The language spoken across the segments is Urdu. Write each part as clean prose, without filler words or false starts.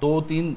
2-3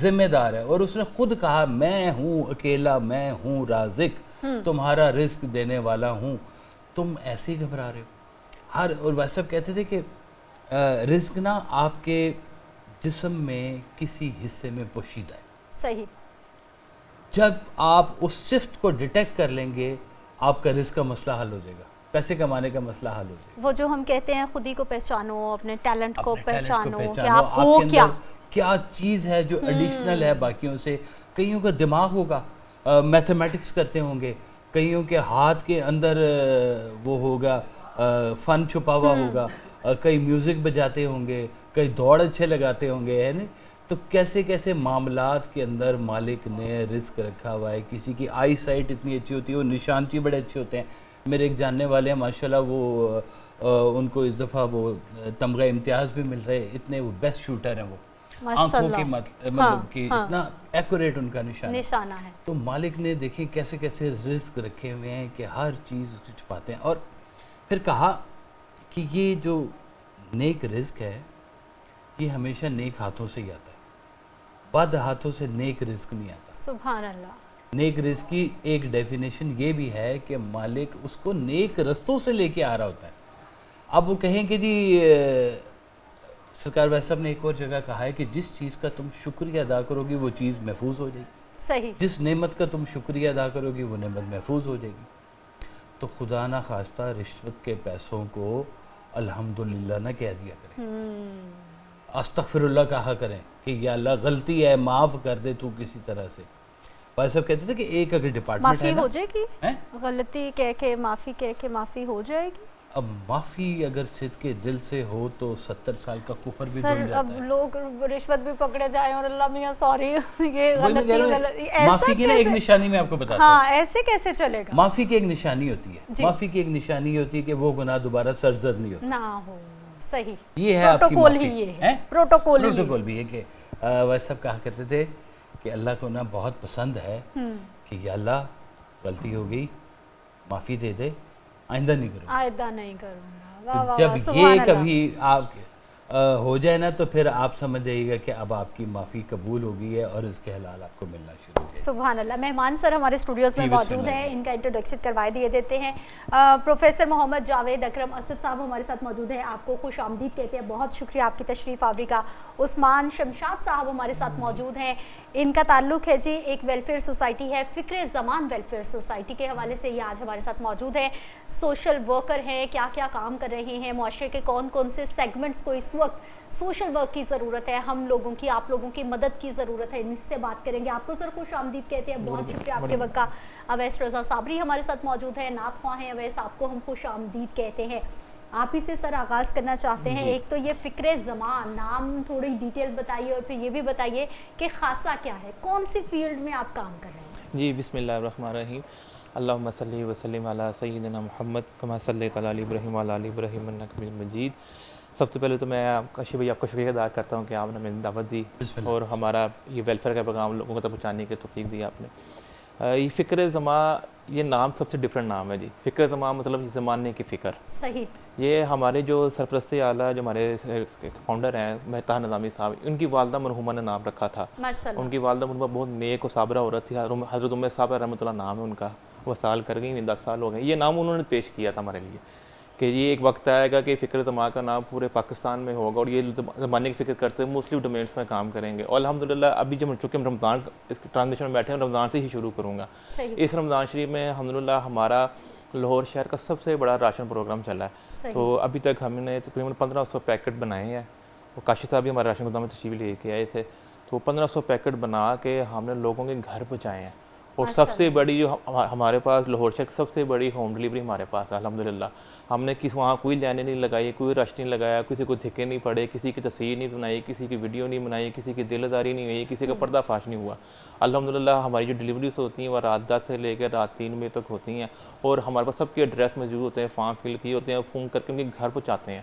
ذمہ دار ہے، اور اس نے خود کہا میں ہوں اکیلا، میں ہوں رازق، تمہارا رزق دینے والا ہوں، تم ایسے ہی گھبرا رہے ہو۔ اور ویسے صاحب کہتے تھے کہ رزق نا آپ کے جسم میں کسی حصے میں پوشیدہ ہے۔ صحیح۔ جب آپ اس صفت کو ڈیٹیکٹ کر لیں گے آپ کا رزق کا مسئلہ حل ہو جائے گا، پیسے کمانے کا مسئلہ حل ہو جائے گا۔ وہ جو ہم کہتے ہیں خود ہی کو پہچانو، اپنے ٹیلنٹ کو پہچانو کہ آپ ہو کیا چیز ہے جو ایڈیشنل ہے باقیوں سے۔ کئیوں کا دماغ ہوگا، میتھمیٹکس کرتے ہوں گے، کئیوں کے ہاتھ کے اندر وہ ہوگا فن چھپا ہوا ہوگا، کئی میوزک بجاتے ہوں گے، کئی دوڑ اچھے لگاتے ہوں گے، ہے نا؟ تو کیسے کیسے معاملات کے اندر مالک نے رزق رکھا ہوا ہے۔ کسی کی آئی سائٹ اتنی اچھی ہوتی ہے، وہ نشانچی بڑے اچھے ہوتے ہیں۔ میرے ایک جاننے والے ہیں ماشاءاللہ، وہ ان کو اس دفعہ وہ تمغہ امتیاز بھی مل رہے، اتنے وہ بیسٹ شوٹر ہیں، وہ آنکھوں کی مطلب کہ اتنا ایکوریٹ ان کا نشانہ ہے۔ تو مالک نے دیکھیں کیسے کیسے رزق رکھے ہوئے ہیں کہ ہر چیز چھپاتے ہیں۔ اور پھر کہا کہ یہ جو نیک رزق ہے یہ ہمیشہ نیک ہاتھوں سے ہی آتا ہے، بد ہاتھوں سے نیک رزق نہیں آتا۔ سبحان اللہ۔ نیک رزق کی ایک ڈیفینیشن یہ بھی ہے کہ مالک اس کو نیک رستوں سے لے کے آ رہا ہوتا ہے۔ اب وہ کہیں کہ جی سرکار ویسے صاحب نے ایک اور جگہ کہا ہے کہ جس چیز کا تم شکریہ ادا کرو گی وہ چیز محفوظ ہو جائے گی، صحیح۔ جس نعمت کا تم شکریہ ادا کرو گی وہ نعمت محفوظ ہو جائے گی۔ تو خدا نہ خواستہ رشوت کے پیسوں کو الحمدللہ نہ کہہ دیا کریں، استغفر اللہ کہا کریں کہ یا اللہ غلطی ہے معاف کر دے تو کسی طرح سے۔ بھائی صاحب کہتے تھے کہ ایک اگر ڈپارٹمنٹ ہے معافی ہو جائے گی، غلطی کہہ کے معافی کہہ کے معافی ہو جائے گی۔ اب معافی اگر صدق کے دل سے ہو تو 70 سال کا کفر بھی دھل جاتا ہے۔ اب لوگ رشوت بھی پکڑے جائیں اور اللہ میاں سوری یہ غلطی، معافی کی نا ایک نشانی میں آپ کو بتاتا ہوں۔ ہاں ایسے کیسے چلے گا؟ معافی کی ایک نشانی ہوتی ہے، معافی کی ایک نشانی ہوتی ہے کہ وہ گناہ دوبارہ سرزد نہیں ہوتا، نہ ہو۔ صحیح، یہ ہے آپ کی معافی۔ یہ ہے پروٹوکول بھی ہے کہ ویسے صاحب کہا کرتے تھے کہ اللہ کو نا بہت پسند ہے کہ یا اللہ غلطی ہو گئی معافی دے دے، آئندہ نہیں کروں گا، آئندہ نہیں کروں گا۔ جب یہ کبھی آپ ہو جائے نا تو پھر آپ سمجھ جائیے گا کہ اب آپ کی معافی قبول ہو گئی ہے اور اس کے حلال آپ کو ملنا شروع ہو گئے۔ سبحان اللہ۔ مہمان سر ہمارے اسٹوڈیوز میں موجود ہیں، ان کا انٹروڈکشن کروائے دیے دیتے ہیں۔ پروفیسر محمد جاوید اکرم اسد صاحب ہمارے ساتھ موجود ہیں، آپ کو خوش آمدید کہتے ہیں، بہت شکریہ آپ کی تشریف آوری کا۔ عثمان شمشاد صاحب ہمارے ساتھ موجود ہیں، ان کا تعلق ہے جی ایک ویلفیئر سوسائٹی ہے، فکر زمان ویلفیئر سوسائٹی کے حوالے سے یہ آج ہمارے ساتھ موجود ہیں۔ سوشل ورکر ہیں، کیا کیا کام کر رہے ہیں، معاشرے کے کون کون سے سیگمنٹس کو اس وقت سوشل ورک کی ضرورت ہے، ہم لوگوں کی، آپ لوگوں کی مدد کی ضرورت ہے، ان سے بات کریں گے۔ آپ کو سر خوش آمدید کہتے ہیں، بہت شکریہ آپ کے وقت کا۔ اویس رضا صابری ہمارے ساتھ موجود ہیں، نعت خواہ ہیں اویس، آپ کو ہم خوش آمدید کہتے ہیں۔ آپ ہی سے سر آغاز کرنا چاہتے ہیں، ایک تو یہ فکر زمان، نام تھوڑی ڈیٹیل بتائیے اور پھر یہ بھی بتائیے کہ خاصہ کیا ہے، کون سی فیلڈ میں آپ کام کر رہے ہیں؟ جی بسم اللہ الرحمن الرحیم، اللہم صلی وسلم علی سیدنا محمد کما صلیت علی ابراہیم وعلی آل ابراہیم انک حمید مجید۔ سب سے پہلے تو میں کاشف بھائی آپ کا شکریہ ادا کرتا ہوں کہ آپ نے ہمیں دعوت دی اور ہمارا یہ ویلفیئر کا پیغام لوگوں تک پہنچانے کی توفیق دی آپ نے۔ یہ فکر زماں، یہ نام سب سے ڈفرینٹ نام ہے جی۔ فکر زماں مطلب زمانے کی فکر۔ صحیح۔ یہ ہمارے جو سرپرست اعلیٰ جو ہمارے فاؤنڈر ہیں مہتہ نظامی صاحب، ان کی والدہ مرحومہ نے نام رکھا تھا۔ ان کی والدہ مرحومہ بہت نیک و صابرہ عورت تھی، حضرت ام صاحبہ رحمۃ اللہ نام ہے ان کا، وہ سال کر گئی، 10 سال ہو گئے۔ یہ نام انہوں نے پیش کیا تھا ہمارے لیے کہ یہ ایک وقت آئے گا کہ فکر زماں کا نام پورے پاکستان میں ہوگا اور یہ زمانے کی فکر کرتے ہوئے مسلم ڈومینس میں کام کریں گے۔ اور الحمدللہ ابھی جب چونکہ ہم رمضان اس ٹرانزیشن میں بیٹھے ہیں، رمضان سے ہی شروع کروں گا۔ اس رمضان شریف میں الحمدللہ ہمارا لاہور شہر کا سب سے بڑا راشن پروگرام چلا ہے۔ تو ابھی تک ہم نے تقریباً 1500 پیکٹ بنائے ہیں۔ وہ کاشف صاحب بھی ہمارے راشن گودام میں تشریف لے کے آئے تھے، تو 1500 پیکٹ بنا کے ہم نے لوگوں کے گھر پہنچائے ہیں۔ اور سب سے بڑی جو ہمارے پاس لاہور شہر کی سب سے بڑی ہوم ڈلیوری ہمارے پاس ہے الحمدللہ۔ ہم نے وہاں کوئی لائنیں نہیں لگائی، کوئی رش نہیں لگایا، کسی کو دھکے نہیں پڑے، کسی کی تصویر نہیں بنائی، کسی کی ویڈیو نہیں بنائی، کسی کی دل آزاری نہیں ہوئی، کسی کا پردہ فاش نہیں ہوا۔ الحمدللہ ہماری جو ڈلیوریز ہوتی ہیں وہ رات 10 سے لے کے رات 3 بجے تک ہوتی ہیں، اور ہمارے پاس سب کے ایڈریس موجود ہوتے ہیں، فارم فل کیے ہوتے ہیں، فون کر کے ان کے گھر پہنچاتے ہیں۔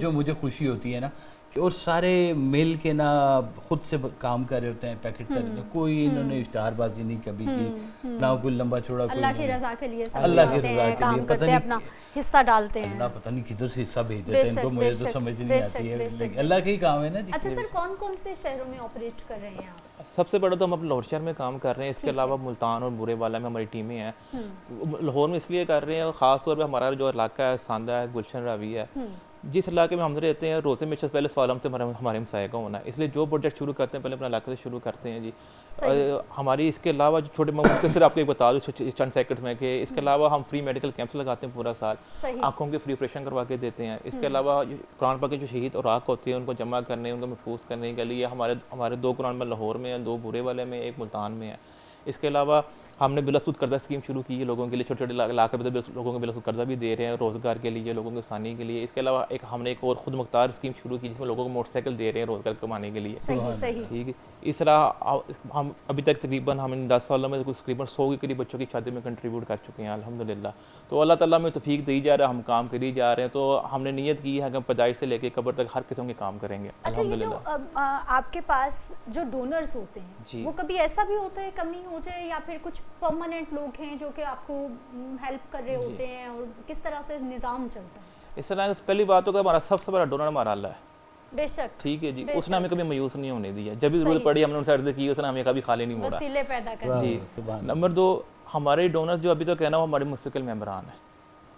جو مجھے خوشی ہوتی ہے نا کہ اور سارے مل کے نا خود سے کام کر رہے ہوتے ہیں پیکٹ کر رہے ہیں, کوئی انہوں نے اشتہار بازی نہیں کبھی کی, نہ کوئی لمبا چوڑا, اللہ کی رضا کے لیے اللہ کی رضا کے لیے پتہ نہیں اپنا حصہ ڈالتے ہیں. اللہ پتہ نہیں کدھر سے حصہ بھیج دیتے ہیں ان کو, مجھے تو سمجھ نہیں آتی ہے, اللہ کا ہی کام ہے نا. اچھا سر, کون کون سے شہروں میں آپریٹ کر رہے ہیں آپ؟ سب سے بڑا تو ہم اپنے لاہور شہر میں کام کر رہے ہیں, اس کے علاوہ ملتان اور برے والا میں ہماری ٹیمیں ہیں. لاہور میں اس لیے کر رہے ہیں, خاص طور پہ ہمارا جو علاقہ ہے ساندہ ہے, گلشن راوی ہے, جس علاقے میں ہم رہتے ہیں روزے میں پہلے سوال ہم سے ہمارے ہمسائے کا ہونا ہے, اس لیے جو پروجیکٹ شروع کرتے ہیں پہلے اپنے علاقے سے شروع کرتے ہیں جی. ہماری اس کے علاوہ جو چھوٹے مختصر آپ کو ایک بتا دوں چند سیکنڈ میں کہ اس کے علاوہ ہم فری میڈیکل کیمپس لگاتے ہیں پورا سال, آنکھوں کی فری آپریشن کروا کے دیتے ہیں. اس کے علاوہ قرآن پاک کے جو شہید اوراق ہوتے ہیں ان کو جمع کرنے, ان کو محفوظ کرنے کے لیے ہمارے 2 قرآن میں لاہور میں ہیں, 2 برے والے میں, 1 ملتان میں ہے. اس کے علاوہ ہم نے بلاسود قرضہ اسکیم شروع کی ہے لوگوں کے لیے, چھوٹے چھوٹے علاقے میں لوگوں کو بلاسود قرضہ بھی دے رہے ہیں روزگار کے لیے, لوگوں کو آسانی کے لیے. اس کے علاوہ ہم نے ایک اور خود مختار اسکیم شروع کی جس میں لوگوں کو موٹر سائیکل دے رہے ہیں روزگار کمانے کے لیے. ٹھیک ہے, اس طرح ہم ابھی تک تقریباً ہم 10 سالوں میں تقریباً 100 کے قریب بچوں کی شادی میں کنٹریبیوٹ کر چکے ہیں الحمدللہ. تو اللہ تعالیٰ میں توفیق دی جا رہا ہے, ہم کام کری جا رہے ہیں. تو ہم نے نیت کی ہے کہ ہم پیدائش سے لے کے قبر تک ہر قسم کے کام کریں گے الحمدللہ. آپ کے پاس جو ڈونرز ہوتے ہیں وہ کبھی ایسا بھی ہوتا ہے کمی ہو جائے, یا پھر کچھ پرماننٹ لوگ ہیں جو کہ آپ کو ہیلپ کر رہے ہوتے ہیں, اور کس طرح سے نظام چلتا ہے؟ اس طرح پہلی بات ہوگا ہمارا سب سے بڑا ڈونر ہمارا اللہ ہے. بے شک, ٹھیک ہے جی, اس نے ہمیں کبھی مایوس نہیں ہونے دیا, جب بھی ضرورت پڑی ہم نے ان سے عرض کی, اس نے ہمیں کبھی خالی نہیں موڑا. وسیلے پیدا کر جی. نمبر 2, ہمارے ڈونرز جو ابھی تو کہنا وہ ہمارے مستقل ممبران ہیں.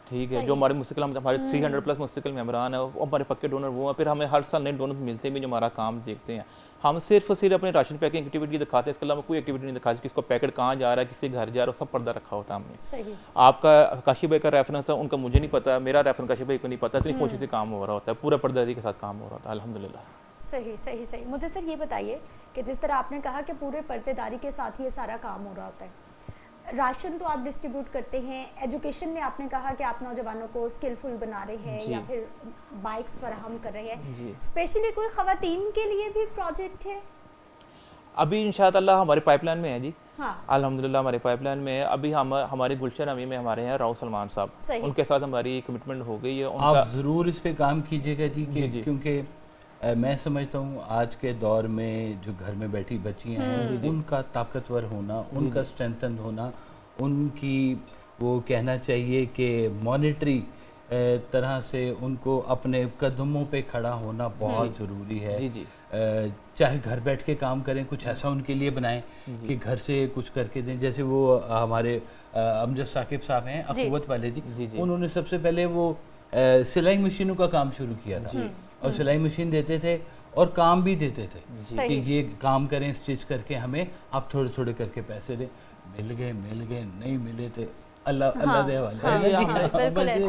ٹھیک ہے, جو ہمارے مستقل ہمارے 300+ مستقل ممبران ہیں, وہ ہمارے پکے ڈونر وہ ہیں. پھر ہمیں ہر سال نئے ڈونرز ملتے ہیں جو ہمارا کام دیکھتے ہیں. ہم صرف اور صرف اپنے راشن پیکنگ ایکٹیویٹی دکھاتے ہیں, اس کے علاوہ کوئی ایکٹیویٹی نہیں دکھاتے. کس کو پیکٹ کہاں جا رہا ہے, کس کے گھر جا رہا ہے, سب پردہ رکھا ہوتا ہے ہم نے. آپ کا کاشف بھائی کا ریفرنس ہے, ان کا مجھے نہیں پتا, میرا ریفرنس کاشف بھائی کو نہیں پتا, اتنی کوشش سے کام ہو رہا ہوتا ہے, پورا پردہ کے ساتھ کام ہو رہا ہوتا ہے الحمدللہ. صحیح. مجھے سر یہ بتائیے کہ جس طرح آپ نے کہا کہ پورے پردے داری کے ساتھ یہ سارا کام ہو رہا ہوتا ہے, راشن تو آپ ڈسٹریبیوٹ کرتے ہیں, ایجوکیشن میں آپ نے کہا کہ آپ نوجوانوں کو اسکلفل بنا رہے ہیں یا پھر بائکس فراہم کر رہے ہیں, اسپیشلی کوئی خواتین کے لیے بھی پروجیکٹ ہے؟ ابھی انشاءاللہ ہمارے پائپ لائن میں ہے جی, الحمدللہ ہمارے پائپ لائن میں ہے. ابھی ہمارے گلشن امی میں ہمارے ہیں راؤ سلمان صاحب, ان کے ساتھ ہماری کمٹمنٹ ہو گئی ہے. آپ ضرور اس پہ کام کیجیے گا جی, کیونکہ میں سمجھتا ہوں آج کے دور میں جو گھر میں بیٹھی بچیاں ہیں ان کا طاقتور ہونا, ان کا اسٹرینتھن ہونا, ان کی وہ کہنا چاہیے کہ مانیٹری طرح سے ان کو اپنے قدموں پہ کھڑا ہونا بہت ضروری ہے. چاہے گھر بیٹھ کے کام کریں, کچھ ایسا ان کے لیے بنائیں کہ گھر سے کچھ کر کے دیں. جیسے وہ ہمارے امجد ثاقب صاحب ہیں اخوت والے جی, انہوں نے سب سے پہلے وہ سلائی مشینوں کا کام شروع کیا تھا, اور سلائی مشین دیتے تھے اور کام بھی دیتے تھے کہ یہ کام کریں, اسٹچ کر کے ہمیں آپ تھوڑے تھوڑے کر کے پیسے دیں. مل گئے, نہیں ملے تھے اللہ دے والے.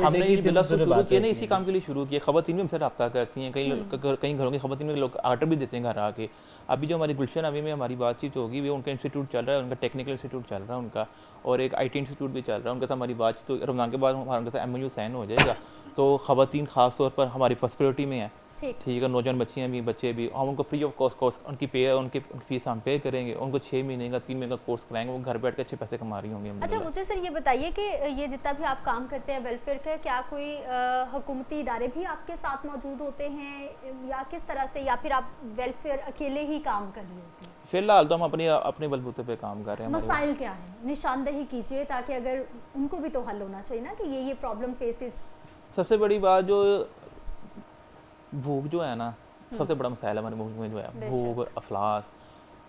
ہم نے یہ بلا شروع کیا نا اسی کام کے لیے شروع کیا. خواتین بھی ہم سے رابطہ کرتی ہیں, کئی گھروں کی خواتین میں لوگ آرڈر بھی دیتے ہیں گھر آ کے. ابھی جو ہماری گلشن ابھی میں ہماری بات چیت ہوگی, وہ ان کا انسٹیٹیوٹ چل رہا ہے, ان کا ٹیکنیکل انسٹیٹیوٹ چل رہا ہے ان کا, اور ایک IT انسٹیٹیوٹ بھی چل رہا ہے. ان کے ساتھ ہماری بات چیت رمضان کے بعد ہمارا ان کے ساتھ MOU سائن ہو جائے گا. تو خواتین خاص طور پر ہماری فرسٹ پریورٹی میں ہے. ٹھیک ہے, نوجوان بچیاں بھی بچے بھی, ہم ان کو فری آف کاسٹ ان کی پے ان کی فیس ہم پے کریں گے. ان کو 6 مہینے کا 3 مہینے کا کورس کرائیں گے, وہ گھر بیٹھ کے اچھے پیسے کما رہی ہوں گی. اچھا مجھے سر یہ بتائیے کہ یہ جتنا بھی آپ کام کرتے ہیں ویلفیئر کا, کیا کوئی حکومتی ادارے بھی آپ کے ساتھ موجود ہوتے ہیں, یا کس طرح سے, یا پھر آپ ویلفیئر اکیلے ہی کام کر رہی ہوتی ہیں؟ فی الحال تو ہم اپنے بلبوتے پہ کام کر رہے ہیں. مسائل کیا ہیں نشاندہی کیجیے, تاکہ اگر ان کو بھی تو حل ہونا چاہیے نا کہ یہ پرابلم فیسز. سب سے بڑی بات جو بھوک جو ہے نا, سب سے بڑا مسائل ہمارے ملک میں جو ہے بھوک, افلاس.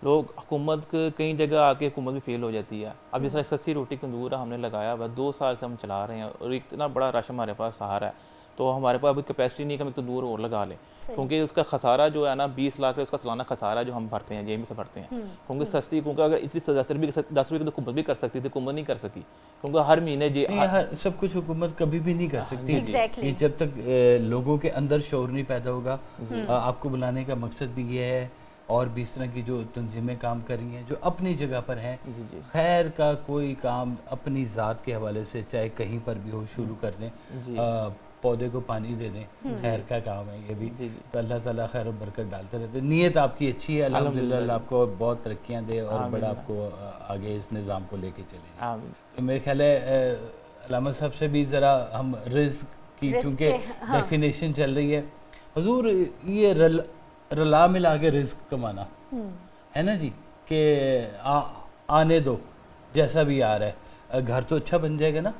لوگ حکومت کئی جگہ آ کے حکومت بھی فیل ہو جاتی ہے. اب جس طرح سستی روٹی تندور ہم نے لگایا ہوا 2 سال سے ہم چلا رہے ہیں, اور اتنا بڑا رش ہمارے پاس سہارا ہے, تو ہمارے پاس ابھی کیپیسٹی نہیں کہ ہم تندور اور لگا لیں, کیونکہ اس کا خسارہ جو ہے نا 20 لاکھ ہے اس کا سالانہ خسارہ جو ہم بھرتے ہیں جیب میں سے بھرتے ہیں. کیونکہ سستی, کیونکہ اگر اتنی 10 روپئے کی تو حکومت بھی کر سکتی تھی, حکومت نہیں کر سکی, کیونکہ ہر مہینے سب کچھ حکومت کبھی بھی نہیں کر سکتی. جب تک لوگوں کے اندر شعور نہیں پیدا ہوگا. آپ کو بلانے کا مقصد بھی یہ ہے, اور بھی اس طرح کی جو تنظیمیں کام کر رہی ہیں جو اپنی جگہ پر ہیں, خیر کا کوئی کام اپنی ذات کے حوالے سے چاہے کہیں پر بھی ہو شروع کر دیں, پودے کو پانی دے دیں, خیر کا کام ہے یہ بھی. تو اللہ تعالیٰ خیر و برکت ڈالتے رہتے. نیت آپ کی اچھی ہے, الحمدللہ اللہ آپ کو بہت ترقیاں دے اور بڑا آپ کو آگے اس نظام کو لے کے چلیں. میرے خیال ہے علامہ صاحب سے بھی ذرا ہم رزق کی چونکہ ڈیفینیشن چل رہی ہے حضور، یہ رلا ملا کے رزق کمانا ہے نا جی، کہ آنے دو جیسا بھی آ رہا ہے، گھر تو اچھا بن جائے گا نا،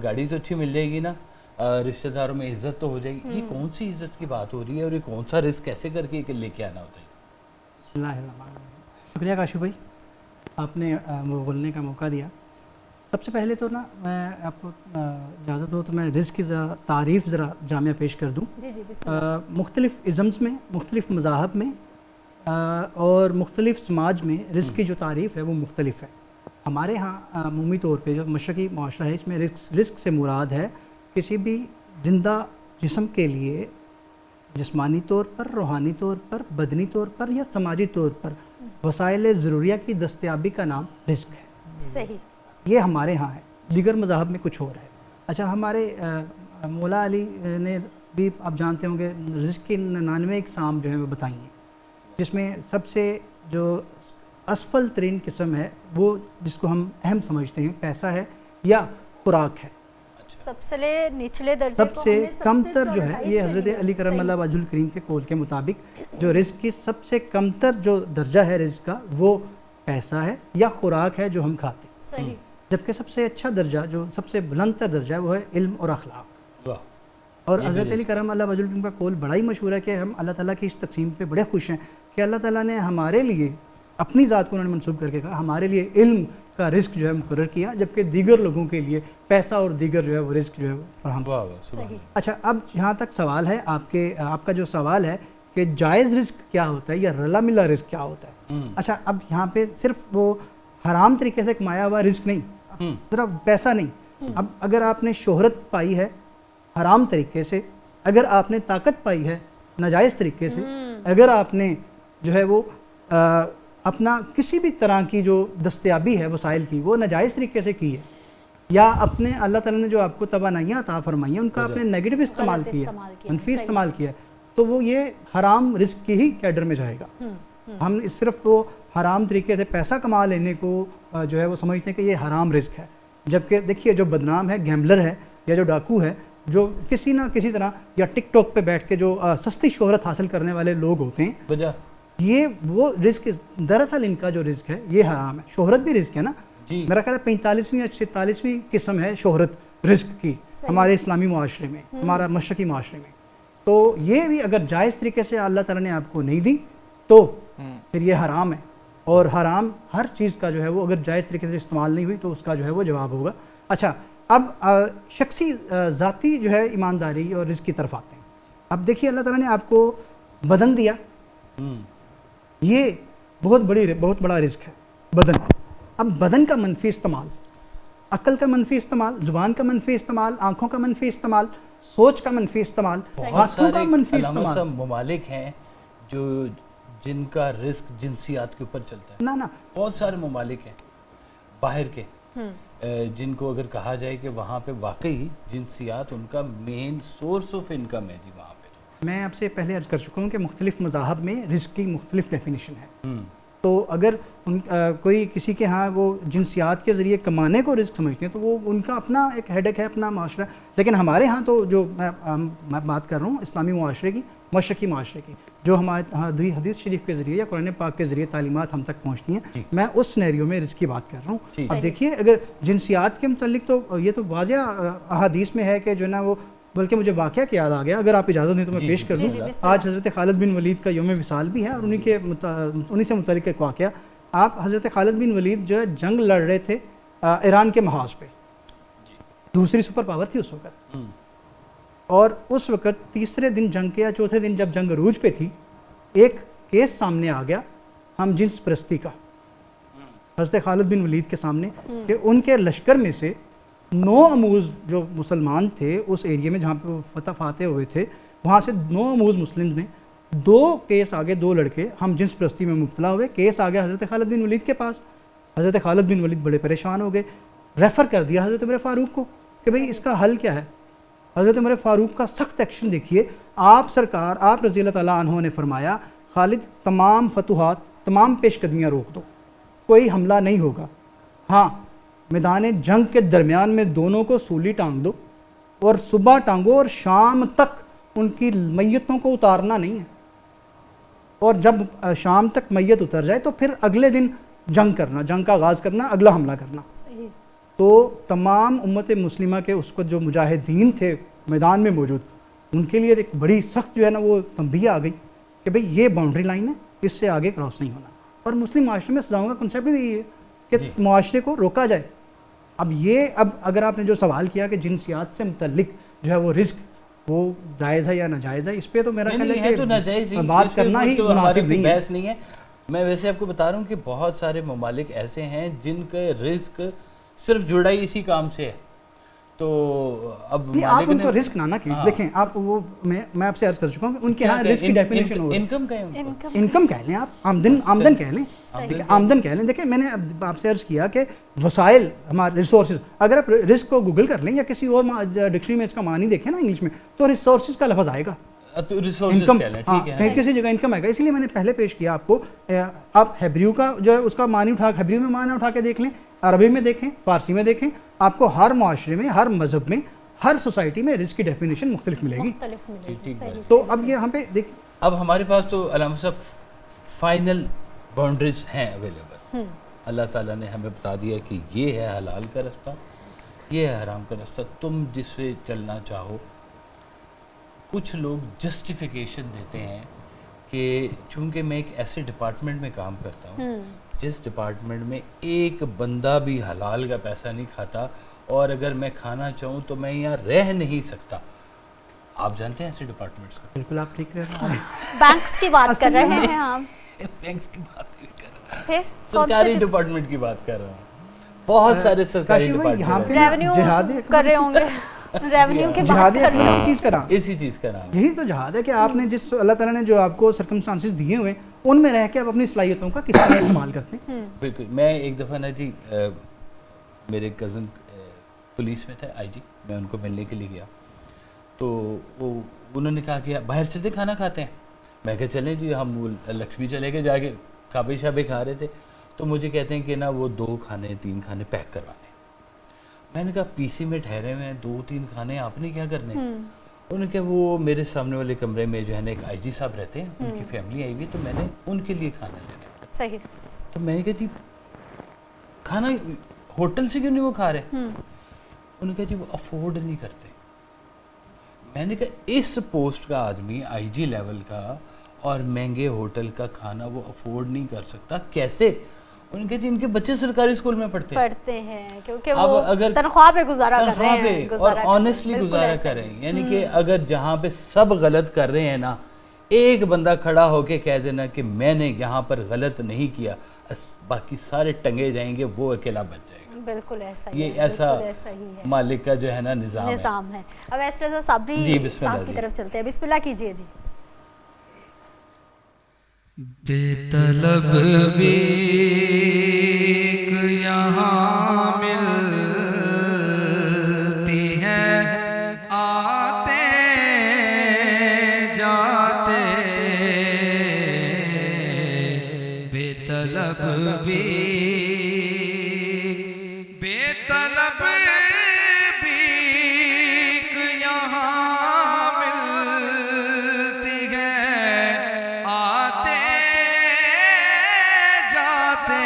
گاڑی تو اچھی مل جائے گی نا، رشتہ داروں میں عزت تو ہو جائے گی، یہ کون سی عزت کی بات ہو رہی ہے اور یہ کون سا رزق کیسے کر کے لے کے آنا ہوتا ہے؟ بسم اللہ الرحمن الرحیم. شکریہ کاشف بھائی، آپ نے بولنے کا موقع دیا. سب سے پہلے تو نا میں آپ کو اجازت ہو تو میں رزق کی تعریف ذرا جامعہ پیش کر دوں. جی جی بسم اللہ. مختلف ازمز میں، مختلف مذاہب میں اور مختلف سماج میں رزق کی جو تعریف ہے وہ مختلف ہے. ہمارے ہاں عمومی طور پہ جو مشرقی معاشرہ ہے اس میں رزق سے مراد ہے کسی بھی زندہ جسم کے لیے جسمانی طور پر، روحانی طور پر، بدنی طور پر یا سماجی طور پر وسائل ضروریہ کی دستیابی کا نام رزق ہے. صحیح. یہ ہمارے ہاں ہے، دیگر مذاہب میں کچھ اور ہے. اچھا، ہمارے مولا علی نے بھی آپ جانتے ہوں گے رزق کی 99 اقسام جو ہیں وہ بتائی ہیں، جس میں سب سے جو اسفل ترین قسم ہے وہ جس کو ہم اہم سمجھتے ہیں پیسہ ہے یا خوراک ہے. سب سے نچلے درجے سب سے کم تر جو ہے یہ حضرت علی کرم اللہ وجہ الکریم کے قول کے مطابق جو رزق کی سب سے کم تر جو درجہ ہے رزق کا وہ پیسہ ہے یا خوراک ہے جو ہم کھاتے ہیں. صحیح. جبکہ سب سے اچھا درجہ جو سب سے بلند تر درجہ ہے وہ ہے علم اور اخلاق. اور حضرت علی کرم اللہ وجہ الکریم کا قول بڑا ہی مشہور ہے کہ ہم اللہ تعالیٰ کی اس تقسیم پہ بڑے خوش ہیں کہ اللہ تعالیٰ نے ہمارے لیے اپنی ذات کو انہوں نے منسوب کر کے کہا ہمارے لیے علم کا رزق جو ہے مقرر کیا، جبکہ دیگر لوگوں کے لیے پیسہ اور دیگر جو ہے وہ رزق جو ہے فراہم کیا. اچھا، اب یہاں تک سوال ہے آپ کا جو سوال ہے کہ جائز رزق کیا ہوتا ہے یا رلا ملا رزق کیا ہوتا ہے. اچھا، اب یہاں پہ صرف وہ حرام طریقے سے کمایا ہوا رزق نہیں، صرف پیسہ نہیں. اب اگر آپ نے شہرت پائی ہے حرام طریقے سے، اگر آپ نے طاقت پائی ہے ناجائز طریقے سے، اگر آپ نے جو ہے وہ اپنا کسی بھی طرح کی جو دستیابی ہے وسائل کی وہ ناجائز طریقے سے کی ہے، یا اپنے اللہ تعالیٰ نے جو آپ کو توانائیاں عطا فرمائی ہیں ان کا آپ نے نیگیٹو استعمال کیا، منفی استعمال کیا، تو وہ یہ حرام رزق کی ہی کیڈر میں جائے گا. ہم صرف وہ حرام طریقے سے پیسہ کما لینے کو جو ہے وہ سمجھتے ہیں کہ یہ حرام رزق ہے، جبکہ دیکھیے جو بدنام ہے، گیمبلر ہے یا جو ڈاکو ہے، جو کسی نہ کسی طرح یا ٹک ٹاک پہ بیٹھ کے جو سستی شہرت حاصل کرنے والے لوگ ہوتے ہیں، یہ وہ رزق دراصل ان کا جو رزق ہے یہ حرام ہے. شہرت بھی رزق ہے نا جی. میرا خیال ہے 45ویں یا 46ویں قسم ہے شہرت رزق کی ہمارے اسلامی معاشرے میں، ہمارا مشرقی معاشرے میں. تو یہ بھی اگر جائز طریقے سے اللہ تعالیٰ نے آپ کو نہیں دی تو پھر یہ حرام ہے. اور حرام ہر چیز کا جو ہے وہ اگر جائز طریقے سے استعمال نہیں ہوئی تو اس کا جو ہے وہ جواب ہوگا. اچھا، اب شخصی ذاتی جو ہے ایمانداری اور رزق کی طرف آتے ہیں. اب دیکھیے اللہ تعالیٰ نے آپ کو بدن دیا، یہ بہت بڑا رزق ہے بدن. اب بدن کا منفی استعمال، عقل کا منفی استعمال، زبان کا منفی استعمال، آنکھوں کا منفی استعمال، سوچ کا منفی استعمال، ہاتھوں کا منفی استعمال. ممالک ہیں جو جن کا رزق جنسیات کے اوپر چلتا ہے، نا بہت سارے ممالک ہیں باہر کے جن کو اگر کہا جائے کہ وہاں پہ واقعی جنسیات ان کا مین سورس آف انکم ہے جی. وہاں پہ میں آپ سے پہلے عرض کر چکا ہوں کہ مختلف مذاہب میں رزق کی مختلف ڈیفینیشن ہے. تو اگر کوئی کسی کے ہاں وہ جنسیات کے ذریعے کمانے کو رزق سمجھتے ہیں تو وہ ان کا اپنا ایک ہیڈک ہے، اپنا معاشرہ. لیکن ہمارے ہاں تو جو میں بات کر رہا ہوں اسلامی معاشرے کی، مشرقی معاشرے کی، جو ہمارے حدیث شریف کے ذریعے یا قرآن پاک کے ذریعے تعلیمات ہم تک پہنچتی ہیں، میں اس سینیریو میں رزق کی بات کر رہا ہوں. اب دیکھیے اگر جنسیات کے متعلق تو یہ تو واضح احادیث میں ہے کہ جو ہے نا وہ، بلکہ مجھے واقعہ کی یاد آ گیا، اگر آپ اجازت دیں تو میں پیش کر دوں. آج حضرت خالد بن ولید کا یوم وصال بھی ہے اور انہی سے متعلق ایک واقعہ. آپ حضرت خالد بن ولید جو ہے جنگ لڑ رہے تھے ایران کے محاذ پہ، دوسری سپر پاور تھی اس وقت، اور اس وقت تیسرے دن جنگ کے یا چوتھے دن جب جنگ عروج پہ تھی ایک کیس سامنے آ گیا ہم جنس پرستی کا حضرت خالد بن ولید کے سامنے، کہ ان کے لشکر میں سے 9 اموز جو مسلمان تھے اس ایریے میں جہاں پہ وہ فتح فاتح ہوئے تھے، وہاں سے 9 اموز مسلم نے 2 کیس آگے، 2 لڑکے ہم جنس پرستی میں مبتلا ہوئے. کیس آ گیا حضرت خالد بن ولید کے پاس. حضرت خالد بن ولید بڑے پریشان ہو گئے، ریفر کر دیا حضرت عمر فاروق کو کہ بھئی اس کا حل کیا ہے. حضرت عمر فاروق کا سخت ایکشن دیکھیے. آپ سرکار، آپ رضی اللہ تعالیٰ عنہ نے فرمایا خالد تمام فتوحات، تمام پیش قدمیاں روک دو، کوئی حملہ نہیں ہوگا. ہاں، میدان جنگ کے درمیان میں دونوں کو سولی ٹانگ دو اور صبح ٹانگو اور شام تک ان کی میتوں کو اتارنا نہیں ہے، اور جب شام تک میت اتر جائے تو پھر اگلے دن جنگ کرنا، جنگ کا آغاز کرنا، اگلا حملہ کرنا۔ تو تمام امت مسلمہ کے اس کو جو مجاہدین تھے میدان میں موجود، ان کے لیے ایک بڑی سخت جو ہے نا وہ تنبیہ آ گئی کہ بھئی یہ باؤنڈری لائن ہے، اس سے آگے کراس نہیں ہونا۔ اور مسلم معاشرے میں سزاؤں کا کنسیپٹ بھی یہی ہے کہ معاشرے کو روکا جائے۔ اب اگر آپ نے جو سوال کیا کہ جنسیات سے متعلق جو ہے وہ رزق وہ جائز ہے یا ناجائز ہے، اس پہ تو میرا خیال ہے کہ بات کرنا ہی مناسب نہیں ہے، بحث نہیں ہے۔ میں ویسے آپ کو بتا رہا ہوں کہ بہت سارے ممالک ایسے ہیں جن کا رزق صرف جڑا ہی اسی کام سے ہے، تو اب آپ ان کو رزق نہ کہیں۔ دیکھیں آپ وہ میں آپ سے عرض کر چکا ہوں کہ ان کے ہاں رزق کی ڈیفینیشن ہو، انکم کہہ لیں آپ، آمدن کہہ لیں، آمدن کہہ لیں۔ دیکھیں میں نے آپ سے عرض کیا کہ وسائل ہمارے ریسورسز، اگر آپ رزق کو گوگل کر لیں یا کسی اور ڈکشنری میں اس کا معنی دیکھیں نا انگلش میں، تو ریسورسز کا لفظ آئے گا، انکم، کہیں کسی جگہ انکم آئے گا۔ اس لیے میں نے پہلے پیش کیا آپ کو، آپ ہیبریو کا جو ہے اس کا معنی ہیبریو میں معنی اٹھا کے دیکھ لیں، عربی میں دیکھیں، فارسی میں دیکھیں، آپ کو ہر معاشرے میں، ہر مذہب میں، ہر سوسائٹی میں رزق کی ڈیفینیشن مختلف ملے گی۔ تو اب یہاں پہ دیکھ، اب ہمارے پاس تو علامہ صاحب فائنل باؤنڈریز ہیں اویلیبل، اللہ تعالیٰ نے ہمیں بتا دیا کہ یہ ہے حلال کا رستہ، یہ ہے حرام کا رستہ، تم جس پہ چلنا چاہو۔ کچھ لوگ جسٹیفیکیشن دیتے ہیں کہ چونکہ میں ایک ایسے ڈپارٹمنٹ میں کام کرتا ہوں جس ڈپارٹمنٹ میں ایک بندہ بھی حلال کا پیسہ نہیں کھاتا، اور اگر میں کھانا چاہوں تو میں یہاں رہ نہیں سکتا۔ آپ جانتے ہیں ایسے ڈپارٹمنٹس کا؟ بالکل آپ ٹھیک کر رہے ہیں، بینکس کی بات کر رہے ہیں آپ؟ بینکس کی بات نہیں کر رہا، سرکاری ڈپارٹمنٹ کی بات کر رہا ہوں، بہت سارے سرکاری ڈپارٹمنٹ، ریونیو کر رہے ہوں گے، ریونیو کے جہاد اسی چیز کا نام، یہی تو جہاد ہے کہ آپ نے جس اللہ تعالیٰ نے جو آپ کو سرکمسٹانسز دیے ہوئے ان میں رہ کے آپ اپنی صلاحیتوں کا کس طرح استعمال کرتے ہیں۔ بالکل، میں ایک دفعہ نا جی میرے کزن پولیس میں تھے، آئی جی، میں ان کو ملنے کے لیے گیا، تو انہوں نے کہا کہ باہر سے کھانا کھاتے ہیں؟ میں کہا چلیں جی، ہم لکشمی چلے گئے، جا کے کعبے شعبے کھا رہے تھے، تو مجھے کہتے ہیں کہ نا وہ 2 کھانے 3 کھانے پیک کروانے۔ میں نے کہا پی سی میں ٹھہرے ہوئے ہیں، 2-3 کھانے آپ نے کیا کرنے؟ انہوں نے کہا وہ میرے سامنے والے کمرے میں جو ہے نا ایک آئی جی صاحب رہتے ہیں، ان کی فیملی آئی ہوئی، تو میں نے ان کے لیے کھانا لینا۔ صحیح۔ تو میں نے کہا جی کھانا ہوٹل سے کیوں نہیں وہ کھا رہے؟ انہوں نے کہا جی وہ افورڈ نہیں کرتے۔ میں نے کہا اس پوسٹ کا آدمی آئی جی لیول کا اور مہنگے ہوٹل کا کھانا وہ افورڈ نہیں کر سکتا، کیسے؟ ان کے ان کے بچے سرکاری اسکول میں پڑھتے ہیں کیونکہ وہ تنخواہ پہ گزارا کر رہے ہیں، اور آنیسٹلی گزارا کر رہے ہیں۔ یعنی کہ اگر جہاں پہ سب غلط کر رہے ہیں نا، ایک بندہ کھڑا ہو کے کہہ دینا کہ میں نے یہاں پر غلط نہیں کیا، باقی سارے ٹنگے جائیں گے، وہ اکیلا بچ جائے گا۔ بالکل ایسا ہی ہے، یہ ایسا مالک کا جو ہے نا نظام ہے۔ اب ایس رضا صابری صاحب کی طرف چلتے ہیں، بسم اللہ کیجئے جی۔ بے طلب بھی یہاں ملتی ہے، آتے جاتے بے طلب بھی، بے طلب بھی یہاں ملتی ہے، آتے جاتے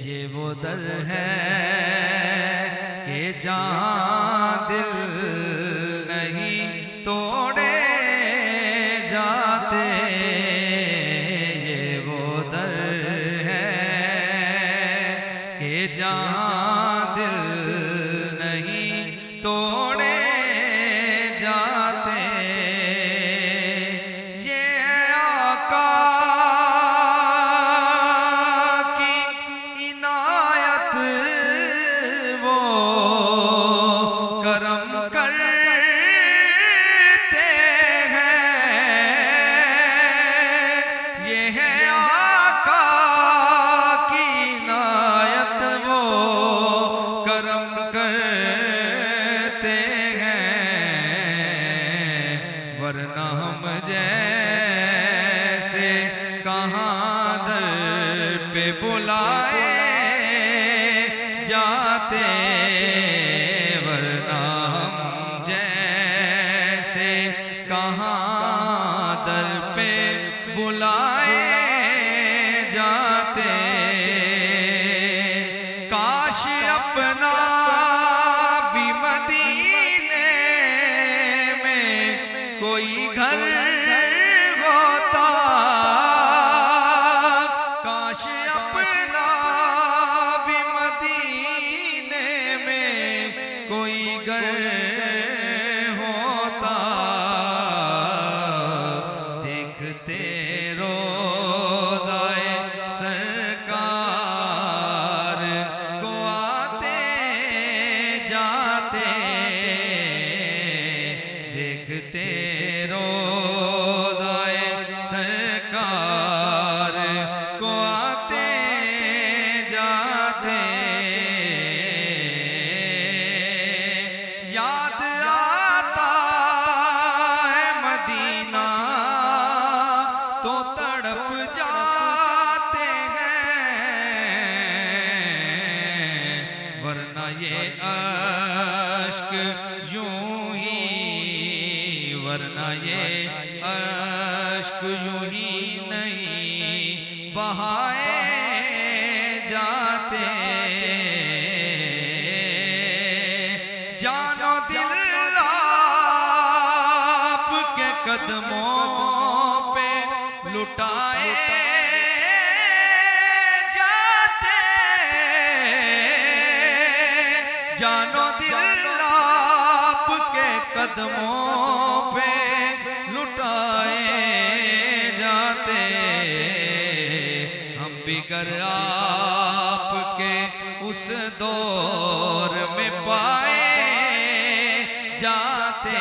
یہ وہ در ہے کہ جہاں دل نہیں توڑے جاتے، یہ وہ در ہے کہ جہاں دل نہیں توڑے جاتے، یہ آقا کی عنایت وہ کرم کرتے ہیں، یہ ہے آقا کی عنایت وہ کرم کرتے ہیں، ورنہ ہم جیسے کہاں در پہ بلائے جاتے اپنا بھی مدینے میں کوئی گھر ہوتا دیکھتے روزائے سرکار کو آتے جاتے دیکھتے روزائے سرکار کو آتے جاتے یاد آتا ہے مدینہ تو تڑپ جاتے ہیں ورنہ یہ اشک یوں ہی ورنہ یہ اشک یوں ہی نہیں بہائے جاتے جان و دل آپ کے قدموں پہ لٹائے جاتے جان و دل آپ کے قدموں پہ لٹائے جاتے ہم بھی گر آپ کے اس دور میں پائے جاتے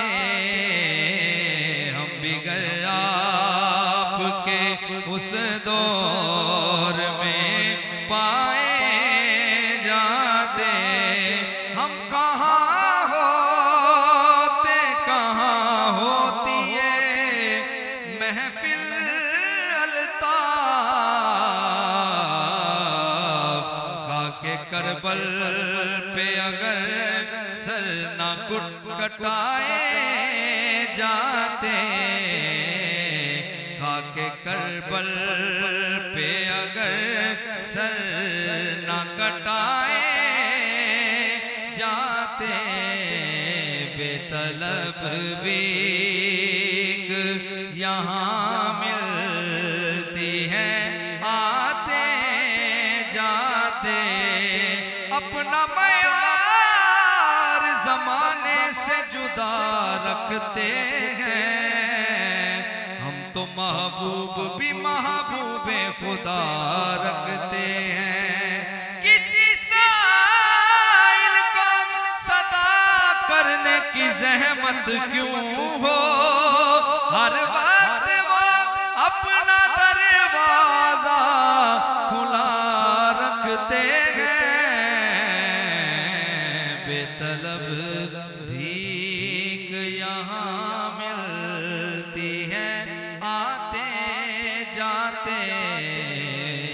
ہم بھی گر آپ کے اس دور میں پائے جاتے ہم کہاں ہوتے کہاں ہوتی ہے محفل الطاف خاک کربل پہ اگر سر نہ کٹائے جاتے خاک کربل پہ اگر سر نہ کٹائے جاتے بے طلب بھیک یہاں ملتی ہے آتے جاتے اپنا معیار زمانے سے جدا رکھتے ہیں ہم تو محبوب بھی محبوب خدا رکھتے ہیں کسی سائل کو صدا کرنے کی زحمت کیوں ہو ہر وقت وہ اپنا دروازہ کھلا رکھتے ہیں بے طلب بھیک یہاں ملتی ہے آتے جاتے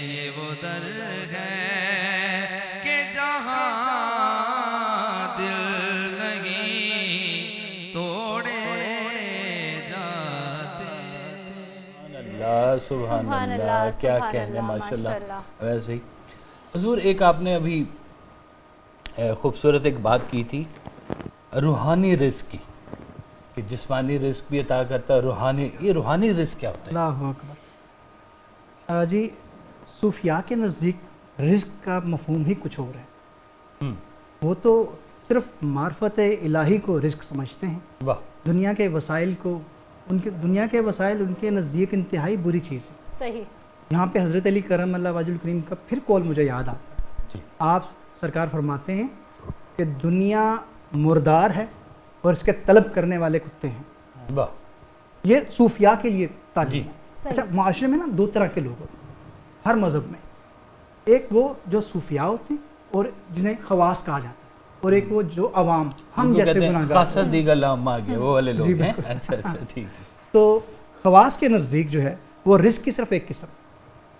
یہ وہ در ہے کہ جہاں دل نہیں توڑے جاتے سبحان اللہ کیا کہنے ماشاءاللہ ویسے ہی حضور ایک آپ نے ابھی خوبصورت ایک بات کی تھی روحانی رزق کی کہ جسمانی رزق بھی عطا کرتا ہے یہ روحانی رزق کیا ہوتا ہے؟ اللہ اکبر جی صوفیاء کے نزدیک رزق کا مفہوم ہی کچھ اور ہے وہ تو صرف معرفت الہی کو رزق سمجھتے ہیں واہ دنیا کے وسائل کو دنیا کے وسائل ان کے نزدیک انتہائی بری چیز ہے صحیح یہاں پہ حضرت علی کرم اللہ وجہ الکریم کا پھر قول مجھے یاد آتا ہے آپ سرکار فرماتے ہیں کہ دنیا مردار ہے اور اس کے طلب کرنے والے کتے ہیں واہ یہ صوفیاء کے لیے تعلیم ہے اچھا معاشرے میں نا دو طرح کے لوگ ہوتے ہیں ہر مذہب میں ایک وہ جو صوفیاء ہوتے ہیں اور جنہیں خواص کہا جاتا ہے اور ایک وہ جو عوام ہم جیسے گناہگار تو خواص کے نزدیک جو ہے وہ رزق کی صرف ایک قسم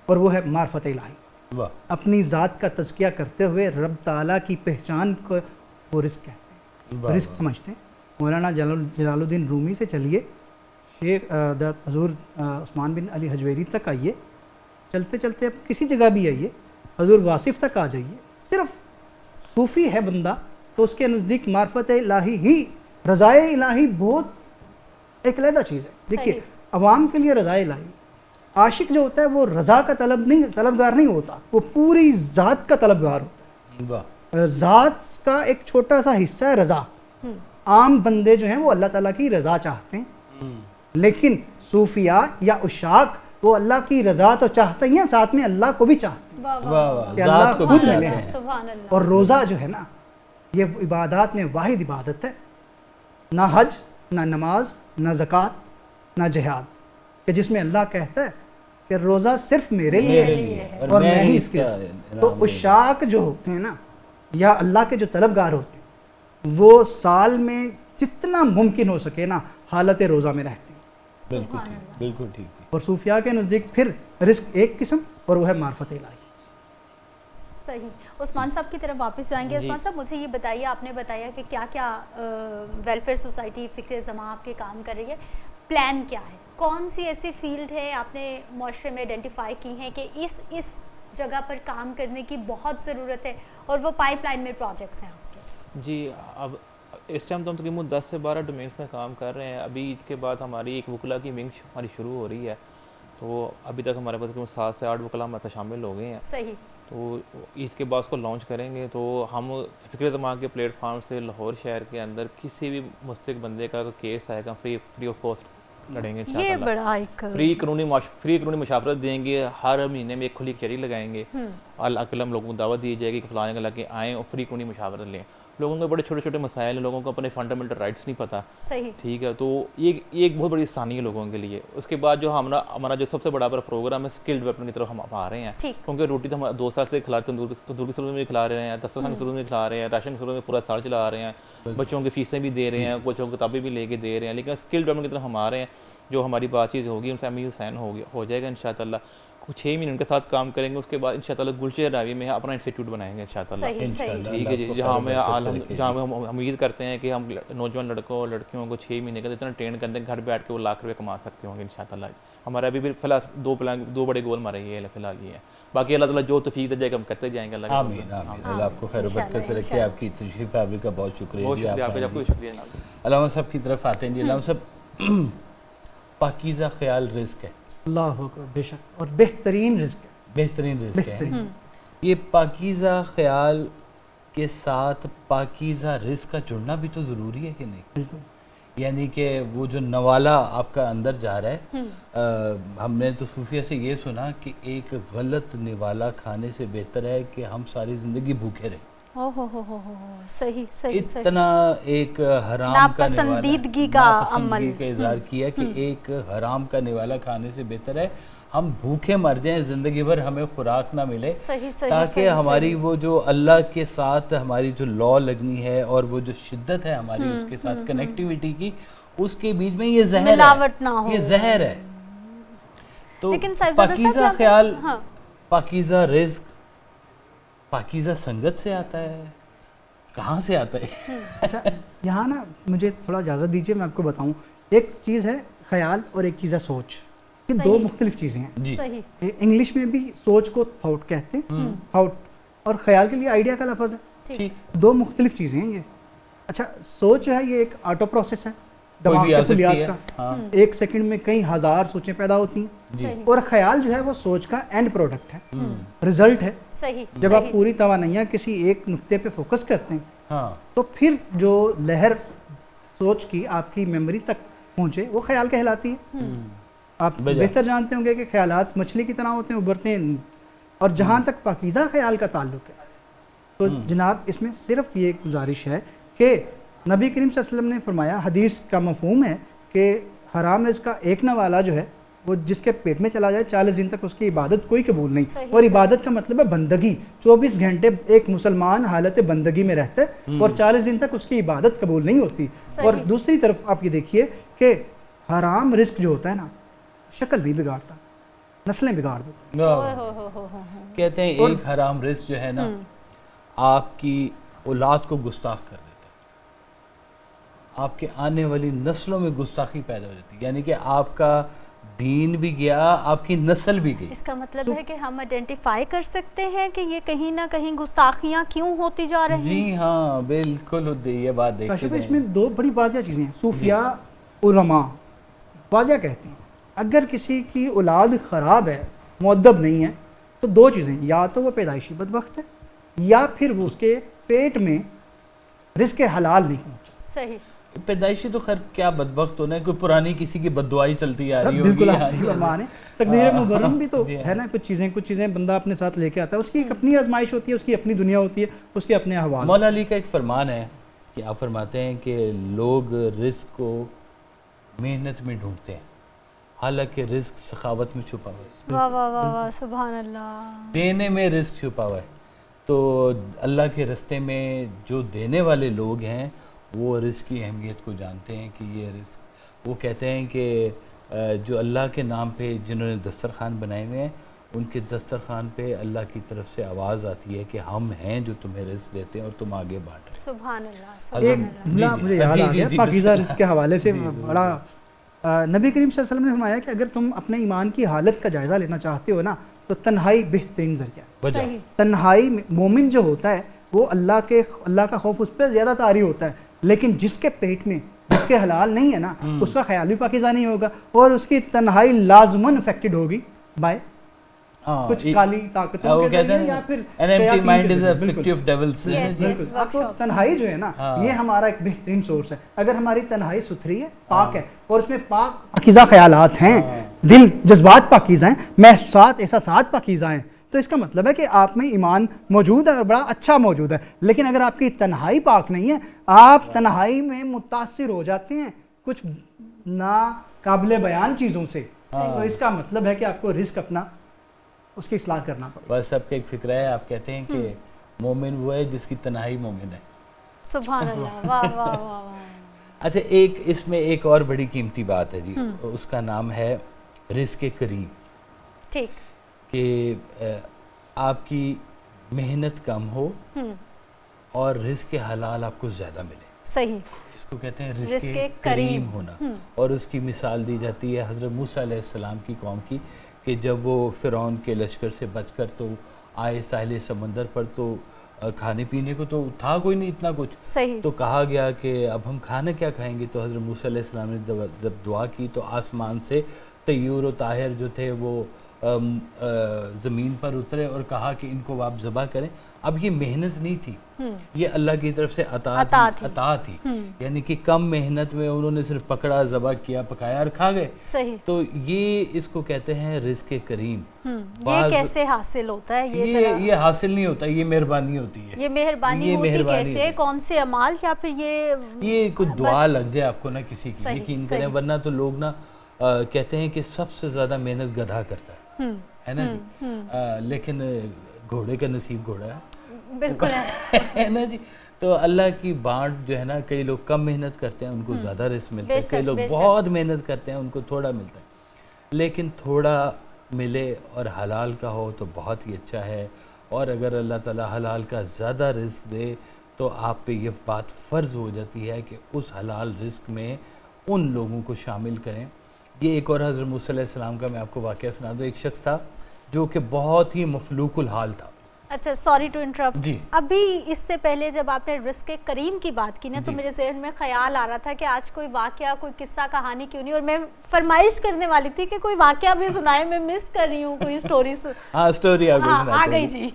اور وہ ہے معرفت الہی اپنی ذات کا تزکیہ کرتے ہوئے رب تعالیٰ کی پہچان کو وہ رزق کہتے ہیں رزق سمجھتے ہیں مولانا جلال الدین رومی سے چلیے شیخ حضور عثمان بن علی حجویری تک آئیے چلتے چلتے اب کسی جگہ بھی آئیے حضور واصف تک آ جائیے صرف صوفی ہے بندہ تو اس کے نزدیک معرفت الہی ہی رضائے الہی بہت ایک علیحدہ چیز ہے دیکھیے عوام کے لیے رضائے الہی عاشق جو ہوتا ہے وہ رضا کا طلبگار نہیں ہوتا, وہ پوری ذات کا طلبگار ہوتا ہے. ذات کا ایک چھوٹا سا حصہ ہے رضا. عام بندے جو ہیں وہ اللہ تعالیٰ کی رضا چاہتے ہیں, لیکن صوفیاء یا عشاق وہ اللہ کی رضا تو چاہتے ہیں, ساتھ میں اللہ کو بھی چاہتے ہیں کہ اللہ خود ملے. اور روزہ جو ہے نا, یہ عبادات میں واحد عبادت ہے, نہ حج, نہ نماز, نہ زکوٰۃ, نہ جہاد, کہ جس میں اللہ کہتا ہے کہ روزہ صرف میرے لیے ہے اور میں ہی اس کے. تو عشاق جو ہوتے ہیں نا, یا اللہ کے جو طلبگار ہوتے ہیں, وہ سال میں جتنا ممکن ہو سکے نا حالت روزہ میں رہتے ہیں. بالکل ٹھیک. اور صوفیاء کے نزدیک پھر رزق ایک قسم, اور وہ ہے معرفت الہی. صحیح. عثمان صاحب کی طرف واپس جائیں گے. عثمان صاحب مجھے یہ بتائیے, آپ نے بتایا کہ کیا کیا ویلفیئر سوسائٹی فکر زماں آپ کے کام کر رہی ہے, پلان کیا ہے, کون سی ایسی فیلڈ ہے آپ نے معاشرے میں آئیڈینٹیفائی کی ہیں کہ اس جگہ پر کام کرنے کی بہت ضرورت ہے, اور وہ پائپ لائن میں پروجیکٹس ہیں آپ کے؟ جی اب اس ٹائم تو ہم تقریباً 10 سے 12 ڈومینس میں کام کر رہے ہیں. ابھی عید کے بعد ہماری ایک وکلا کی ونگ ہماری شروع ہو رہی ہے, تو ابھی تک ہمارے پاس 7 سے 8 وکلا ہمارے شامل ہو گئے ہیں. صحیح. تو عید کے بعد اس کو لانچ کریں گے. تو ہم فکر زمان کے پلیٹ فارم سے لاہور شہر کے اندر کسی بھی مستحق بندے کا کیس آئے گا فری آف کاسٹ لڑیں گے. یہ بڑا ایک فری قانونی مشاورت دیں گے. ہر مہینے میں ایک کھلی کچہری لگائیں گے. ہم لوگوں کو دعوت دی جائے گی کہ فلاں جگہ کے آئیں اور فری قانونی مشاورت لیں. لوگوں کے بڑے چھوٹے چھوٹے مسائل ہیں, لوگوں کو اپنے فنڈامنٹل رائٹس نہیں پتہ. صحیح. ٹھیک ہے, تو یہ ایک بہت بڑی آسانی ہے لوگوں کے لیے. اس کے بعد جو ہمارا جو سب سے بڑا پروگرام ہے اسکل ڈیولپمنٹ کی طرف ہم آ رہے ہیں, کیونکہ روٹی تو ہم 2 سال سے کھلا تندور کی سلوس میں کھلا رہے ہیں, دسترخوان کی سلوس میں کھلا رہے ہیں, راشن کی سلوس میں پورا سال چلا رہے ہیں, بچوں کی فیسیں بھی دے رہے ہیں, بچوں کی کتابیں بھی لے کے دے رہے ہیں. لیکن اسکل ڈیولپمنٹ کی طرف ہم آ رہے ہیں. جو ہماری بات چیت ہوگی ان سے امی حسین ہو جائے گا انشاءاللہ. کچھ 6 مہینے ان کے ساتھ کام کریں گے. اس کے بعد انشاءاللہ گلچہ راوی میں اپنا انسٹیٹیوٹ بنائیں گے انشاءاللہ. ٹھیک ہے جی, جہاں ہم امید کرتے ہیں کہ ہم نوجوان لڑکوں لڑکیوں کو 6 مہینے کا اتنا ٹرین کرتے ہیں گھر بیٹھ کے وہ لاکھ روپے کما سکتے ہوں گے انشاءاللہ. ہمارا ابھی بھی فی الحال 2 بڑے گول ہمارے یہ فی الحال یہ ہے. باقی اللہ تعالیٰ جو توفیق دے جائے گا ہم کرتے جائیں گے. آمین آمین. اللہ آپ کو خیر و برکت سے رکھے. آپ کی تشریف آوری کا بہت شکریہ. بہت شکریہ آپ کا, شکریہ. علامہ صاحب کی طرف آتے ہیں. جی علامہ صاحب, پاکیزہ خیال رزق ہے. اللہ اکبر, بے شک, اور بہترین رزق ہے. بہترین رزق ہے. یہ پاکیزہ خیال کے ساتھ پاکیزہ رزق کا جڑنا بھی تو ضروری ہے کہ نہیں؟ بالکل. یعنی کہ وہ جو نوالا آپ کا اندر جا رہا ہے, ہم نے تو صوفیہ سے یہ سنا کہ ایک غلط نوالا کھانے سے بہتر ہے کہ ہم ساری زندگی بھوکے رہیں. صحیح صحیح. اتنا ایک حرام کا ناپسندیدگی کا عمل کا اظہار کیا کہ ایک حرام کا نوالا کھانے سے بہتر ہے ہم بھوکے مر جائیں, زندگی بھر ہمیں خوراک نہ ملے, تاکہ ہماری وہ جو اللہ کے ساتھ ہماری جو لا لگنی ہے اور وہ جو شدت ہے ہماری اس کے ساتھ کنیکٹیویٹی کی, اس کے بیچ میں یہ زہر ہے, یہ زہر ہے. تو پاکیزہ خیال, پاکیزہ رزق, پاکیزہ سنگت سے آتا ہے, کہاں سے آتا ہے؟ اچھا یہاں نا مجھے تھوڑا اجازت دیجیے, میں آپ کو بتاؤں. ایک چیز ہے خیال اور ایک چیز ہے سوچ. یہ 2 مختلف چیزیں ہیں. جی. انگلش میں بھی سوچ کو تھاٹ کہتے ہیں, تھاٹ, اور خیال کے لیے آئیڈیا کا لفظ ہے. 2 مختلف چیزیں ہیں یہ. اچھا سوچ جو ہے یہ ایک آٹو پروسیس ہے دماغ کے کلیات کا. 1 سیکنڈ میں کئی ہزار سوچیں پیدا ہوتی ہیں. اور خیال جو ہے وہ سوچ کا اینڈ پروڈکٹ ہے, رزلٹ ہے. جب آپ پوری توانائیاں کسی ایک نقطے پہ فوکس کرتے ہیں تو پھر جو لہر سوچ کی آپ کی میموری تک پہنچے وہ خیال کہلاتی ہے. آپ بہتر جانتے ہوں گے کہ خیالات مچھلی کی طرح ہوتے ہیں, ابھرتے ہیں. اور جہاں تک پاکیزہ خیال کا تعلق ہے تو جناب اس میں صرف یہ گزارش ہے کہ نبی کریم صلی اللہ علیہ وسلم نے فرمایا, حدیث کا مفہوم ہے کہ حرام رزق کا ایک نوالا جو ہے وہ جس کے پیٹ میں چلا جائے 40 دن تک اس کی عبادت کوئی قبول نہیں. اور عبادت کا مطلب ہے بندگی. 24 گھنٹے ایک مسلمان حالت بندگی میں رہتا ہے اور 40 دن تک اس کی عبادت قبول نہیں ہوتی. اور دوسری طرف آپ یہ دیکھیے کہ حرام رزق جو ہوتا ہے نا شکل بھی بگاڑتا, نسلیں بگاڑ دیتا. کہتے ہیں ایک حرام رزق جو ہے نا آپ کی اولاد کو گستاخ کر دیتا ہے, آپ کے آنے والی نسلوں میں گستاخی پیدا ہو جاتی ہے. یعنی کہ آپ کا دین بھی گیا, آپ کی نسل بھی گئی. اس کا مطلب ہے کہ ہم آئیڈینٹیفائی کر سکتے ہیں کہ یہ کہیں نہ کہیں گستاخیاں کیوں ہوتی جا رہی ہیں. جی ہاں بالکل, یہ بات دیکھتے ہیں. اس میں 2 بڑی واضح چیزیں ہیں. صوفیاء علماء واضح کہتے ہیں اگر کسی کی اولاد خراب ہے، مؤدب نہیں ہے، تو دو چیزیں، یا تو وہ پیدائشی بدبخت ہے یا پھر وہ اس کے پیٹ میں رزق حلال نہیں پہنچا. صحیح. پیدائشی تو خیر کیا بدبخت ہونا ہے، کوئی پرانی کسی کی بددعائی چلتی آ رہی ہوگی. بالکل آپ صحیح فرما رہے ہیں. تقدیر مبرم بھی تو ہے نا، کچھ چیزیں بندہ اپنے ساتھ لے کے آتا ہے، اس کی ایک اپنی آزمائش ہوتی ہے، اس کی اپنی دنیا ہوتی ہے، اس کے اپنے احوال. مولا علی کا ایک فرمان ہے کہ آپ فرماتے ہیں کہ لوگ رزق کو محنت میں ڈھونڈتے ہیں، حالانکہ رزق سخاوت میں چھپا ہوا ہے. واہ واہ واہ واہ، سبحان اللہ. دینے میں رزق چھپا ہوا ہے. تو اللہ کے رستے میں جو دینے والے لوگ ہیں وہ رزق کی اہمیت کو جانتے ہیں کہ یہ رزق، وہ کہتے ہیں کہ جو اللہ کے نام پہ جنہوں نے دسترخوان بنائے ہوئے ہیں، ان کے دسترخوان پہ اللہ کی طرف سے آواز آتی ہے کہ ہم ہیں جو تمہیں رزق دیتے ہیں اور تم آگے بانٹ رہے. سبحان اللہ. ایک جملہ مجھے یاد آ گیا پاکیزہ رزق کے حوالے سے بڑا. نبی کریم صلی اللہ علیہ وسلم نے فرمایا کہ اگر تم اپنے ایمان کی حالت کا جائزہ لینا چاہتے ہو نا تو تنہائی بہترین ذریعہ ہے. تنہائی مومن جو ہوتا ہے وہ اللہ کا خوف اس پہ زیادہ طاری ہوتا ہے، لیکن جس کے پیٹ میں جس کے حلال نہیں ہے نا اس کا خیال بھی پاکیزہ نہیں ہوگا، اور اس کی تنہائی لازماً افیکٹڈ ہوگی بائے کچھ کالی طاقتوں کے ذریعے یا پھر آپ کو. تنہائی جو ہے نا یہ ہمارا ایک بہترین سورس ہے. اگر ہماری تنہائی ستھری ہے، پاک ہے، اور اس میں پاکیزہ خیالات ہیں، دل جذبات پاکیزہ ہیں، محسوسات احساسات پاکیزہ ہیں، تو اس کا مطلب ہے کہ آپ میں ایمان موجود ہے اور بڑا اچھا موجود ہے. لیکن اگر آپ کی تنہائی پاک نہیں ہے، آپ تنہائی میں متاثر ہو جاتے ہیں کچھ ناقابل بیان چیزوں سے، تو اس کا مطلب ہے کہ آپ کو رزق اپنا اس کی اصلاح کرنا پڑے. بس آپ کا ایک فکرہ ہے، آپ کہتے ہیں کہ مومن وہ ہے جس کی تنہائی مومن ہے. سبحان اللہ. واہ واہ واہ. اچھا، اس میں ایک اور بڑی قیمتی بات ہے جی، اس کا نام ہے رزق کریم. ٹھیک. کہ آپ کی محنت کم ہو اور رزق حلال آپ کو زیادہ ملے. صحیح. اس کو کہتے ہیں رزق کریم ہونا. اور اس کی مثال دی جاتی ہے حضرت موسیٰ علیہ السلام کی قوم کی، کہ جب وہ فرعون کے لشکر سے بچ کر تو آئے ساحل سمندر پر، تو کھانے پینے کو تو تھا کوئی نہیں اتنا کچھ. صحیح. تو کہا گیا کہ اب ہم کھانا کیا کھائیں گے. تو حضرت موسیٰ علیہ السلام نے جب دعا کی تو آسمان سے طیور و طاہر جو تھے وہ زمین پر اترے اور کہا کہ ان کو آپ ذبح کریں. اب یہ محنت نہیں تھی، یہ اللہ کی طرف سے عطا تھی. یعنی کہ کم محنت میں انہوں نے صرف پکڑا، ذبح کیا، پکایا اور کھا گئے. صحیح. تو یہ اس کو کہتے ہیں رزق کریم. یہ کیسے حاصل ہوتا ہے؟ یہ حاصل نہیں ہوتا، یہ مہربانی ہوتی ہے. یہ مہربانی ہوتی کیسے؟ کون سے اعمال؟ یا پھر یہ کچھ دعا لگ جائے آپ کو نا کسی کی، یقین کریں. ورنہ تو لوگ نا کہتے ہیں کہ سب سے زیادہ محنت گدھا کرتا ہے نا جی، لیکن گھوڑے کا نصیب گھوڑا ہے. بالکل ہے نا جی. تو اللہ کی بانٹ جو ہے نا، کئی لوگ کم محنت کرتے ہیں ان کو زیادہ رزق ملتا ہے، کئی لوگ بہت محنت کرتے ہیں ان کو تھوڑا ملتا ہے. لیکن تھوڑا ملے اور حلال کا ہو تو بہت ہی اچھا ہے. اور اگر اللہ تعالیٰ حلال کا زیادہ رزق دے تو آپ پہ یہ بات فرض ہو جاتی ہے کہ اس حلال رزق میں ان لوگوں کو شامل کریں. یہ ایک اور حضرت موسیٰ علیہ السلام کا میں آپ کو واقعہ سنا دوں. ایک شخص تھا جو کہ بہت ہی مفلوق الحال تھا. اچھا، سوری ٹو انٹرپٹ. جی. ابھی اس سے پہلے جب آپ نے رزق کریم کی بات کی نا تو میرے ذہن میں خیال آ رہا تھا کہ آج کوئی واقعہ، کوئی قصہ کہانی کیوں نہیں، اور میں فرمائش کرنے والی تھی کہ کوئی واقعہ بھی سنائے. میں مس کر رہی ہوں کوئی اسٹوری. اسٹوری آ گئی جی.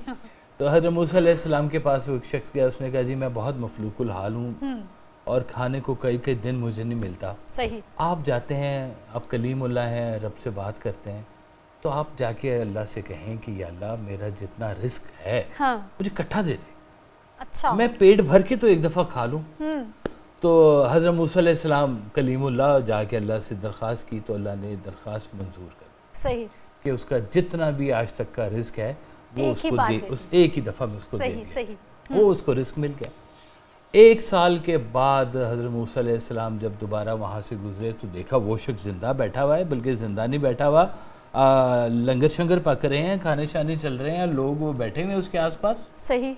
تو حضرت موسیٰ علیہ السلام کے پاس وہ ایک شخص گیا، اس نے کہا جی میں بہت مفلوق الحال ہوں اور کھانے کو کئی دن مجھے نہیں ملتا. صحیح. آپ جاتے ہیں، آپ کلیم اللہ ہیں، رب سے بات کرتے ہیں، تو آپ جا کے اللہ سے کہیں کہ یا اللہ میرا جتنا رزق ہے مجھے کٹھا دے دے. اچھا. میں پیٹ بھر کے تو ایک دفعہ کھا لوں. تو حضرت موسیٰ علیہ السلام کلیم اللہ جا کے اللہ سے درخواست کی تو اللہ نے درخواست منظور کر. صحیح. کہ اس کا جتنا بھی آج تک کا رزق ہے وہ اس کو دے، اس ایک ہی دفعہ میں اس کو دے دیا. وہ اس کو رزق مل گیا. 1 سال کے بعد حضرت موسیٰ علیہ السلام جب دوبارہ وہاں سے گزرے تو دیکھا وہ شخص زندہ بیٹھا ہوا ہے، بلکہ زندہ نہیں بیٹھا ہوا، لنگر شنگر پک رہے ہیں، کھانے شانے چل رہے ہیں، لوگ وہ بیٹھے ہوئے اس کے آس پاس. صحیح.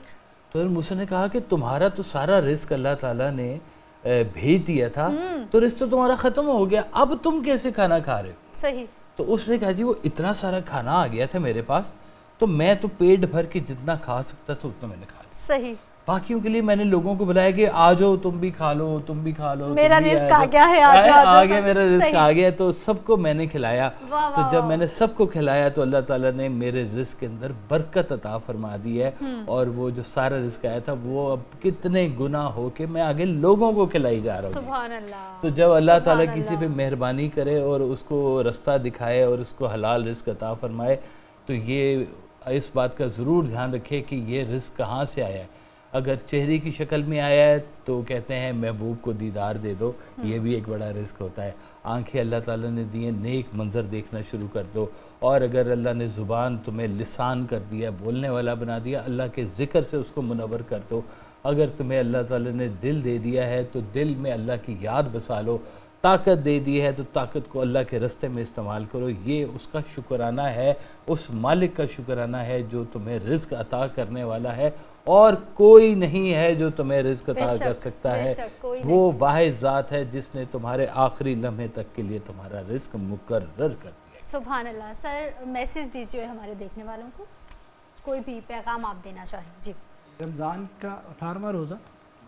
تو حضرت موسیٰ نے کہا کہ تمہارا تو سارا رزق اللہ تعالیٰ نے بھیج دیا تھا، تو رزق تو تمہارا ختم ہو گیا، اب تم کیسے کھانا کھا رہے ہو؟ صحیح. تو اس نے کہا جی وہ اتنا سارا کھانا آ گیا تھا میرے پاس، تو میں تو پیٹ بھر کے جتنا کھا سکتا تھا اتنا میں نے کھا لیا. صحیح. باقیوں کے لیے میں نے لوگوں کو بلایا کہ آ جاؤ تم بھی کھا لو، تم بھی کھا لو، میرا رزق آ گیا ہے، آ گیا میرا رزق آ گیا. تو سب کو میں نے کھلایا. تو جب میں نے سب کو کھلایا تو اللہ تعالیٰ نے میرے رزق کے اندر برکت عطا فرما دی ہے، اور وہ جو سارا رزق آیا تھا وہ اب کتنے گنا ہو کے میں آگے لوگوں کو کھلائی جا رہا ہوں. سبحان اللہ. تو جب اللہ تعالیٰ کسی پہ مہربانی کرے اور اس کو رستہ دکھائے اور اس کو حلال رزق عطا فرمائے، تو یہ اس بات کا ضرور دھیان رکھے کہ یہ رزق کہاں سے آیا ہے. اگر چہرے کی شکل میں آیا ہے تو کہتے ہیں محبوب کو دیدار دے دو، یہ بھی ایک بڑا رزق ہوتا ہے. آنکھیں اللہ تعالیٰ نے دی ہیں، نیک منظر دیکھنا شروع کر دو. اور اگر اللہ نے زبان تمہیں لسان کر دیا، بولنے والا بنا دیا، اللہ کے ذکر سے اس کو منور کر دو. اگر تمہیں اللہ تعالیٰ نے دل دے دیا ہے تو دل میں اللہ کی یاد بسا لو. طاقت دے دی ہے تو طاقت کو اللہ کے رستے میں استعمال کرو. یہ اس کا شکرانہ ہے، اس مالک کا شکرانہ ہے جو تمہیں رزق عطا کرنے والا ہے، اور کوئی نہیں ہے جو تمہیں رزق عطا کر سکتا ہے. وہ واحد ذات ہے جس نے تمہارے آخری لمحے تک کے لیے تمہارا رزق مقرر کر دیا. سبحان اللہ. سر میسیج دیجیے ہمارے دیکھنے والوں کو، کوئی بھی پیغام آپ دینا چاہیں. جی. رمضان کا 18واں روزہ.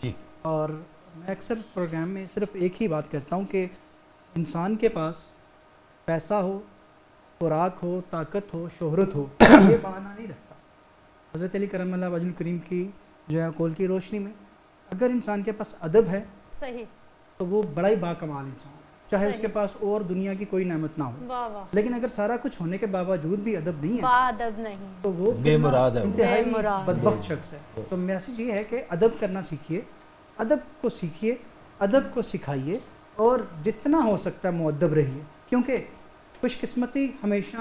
جی. اور میں اکثر پروگرام میں صرف ایک ہی بات کرتا ہوں کہ انسان کے پاس پیسہ ہو، خوراک ہو، طاقت ہو، شہرت ہو، یہ بہانہ نہیں رکھتا. حضرت علی کرم اللہ وجہ الکریم کی جو ہے قول کی روشنی میں اگر انسان کے پاس ادب ہے صحیح تو وہ بڑا ہی باکمال انسان، چاہے اس کے پاس اور دنیا کی کوئی نعمت نہ ہو. لیکن اگر سارا کچھ ہونے کے باوجود بھی ادب نہیں ہے تو وہ بے مراد ہے، انتہائی بدبخت شخص ہے. تو میسیج یہ ہے کہ ادب کرنا سیکھیے، ادب کو سیکھیے، ادب کو سکھائیے، اور جتنا ہو سکتا ہے مؤدب رہیے، کیونکہ خوش قسمتی ہمیشہ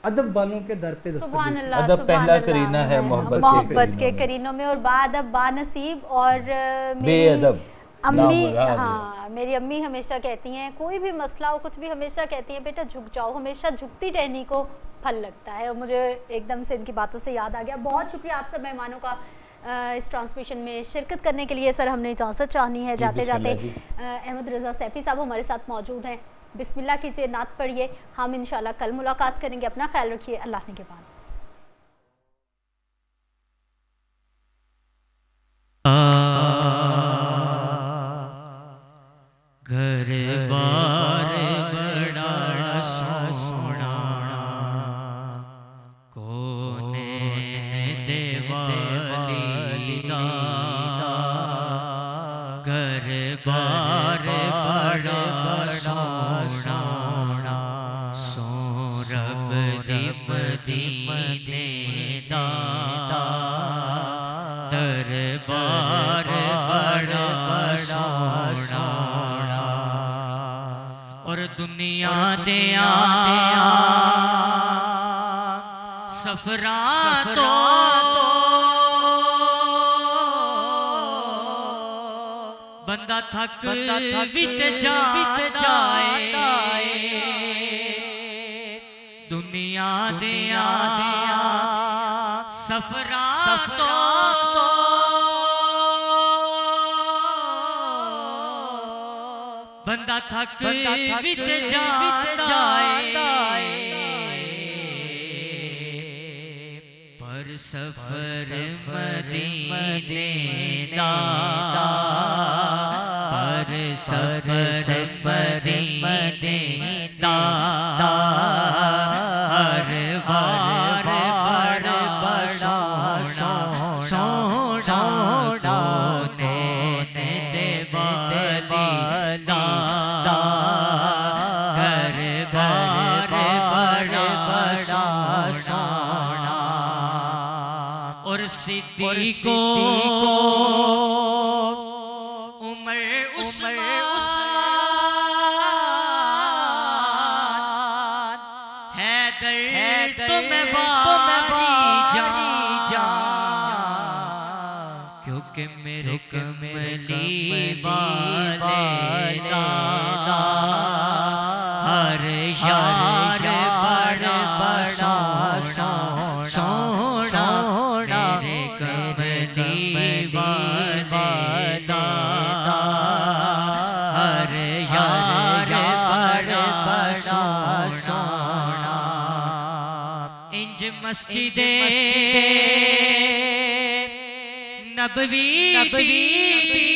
ادب والوں کے در پہ دستک دیتی ہے. ادب پہلا کرینہ ہے محبت کے کرینوں میں، اور بادب بانصیب اور بے ادب. امی، ہاں میری امی ہمیشہ کہتی ہیں کوئی بھی مسئلہ ہو کچھ بھی ہمیشہ کہتی ہیں بیٹا جھک جاؤ، ہمیشہ جھکتی ٹہنی کو پھل لگتا ہے. اور مجھے ایک دم سے ان کی باتوں سے یاد آ گیا. بہت شکریہ آپ سب مہمانوں کا اس ٹرانسمیشن میں شرکت کرنے کے لیے. سر ہم نے اجازت چاہنی ہے جاتے جاتے. احمد رضا سیفی صاحب ہمارے ساتھ موجود ہیں. بسم اللہ کیجئے، نعت پڑھیے. ہم انشاءاللہ کل ملاقات کریں گے. اپنا خیال رکھیے. اللہ نے کے بعد. گھر بار بڑا سونا کونے دیوالی دا، گھر بار بڑا سونا سو رب دی مدینے دا، دربار بڑا سونا اور دنیا دیا سفراں تو بندہ تھک وچ جاتا ہے. دنیا دیا سفراں تو بندہ تھک وچ جاتا ہے. پر سفر مدینے دا، پر سفر مدینے دا، ہر بار بڑا سونا سونا نے دیوالی دا، گھر بار بڑا سونا اور صدیق کو عمر عثمان حیدر تمہیں باری جان، کیونکہ میرے کملی والے دا ہر یار بڑا سونا میرے کملی والے دا ہر یار بڑا سونا. انج مسجد نبوی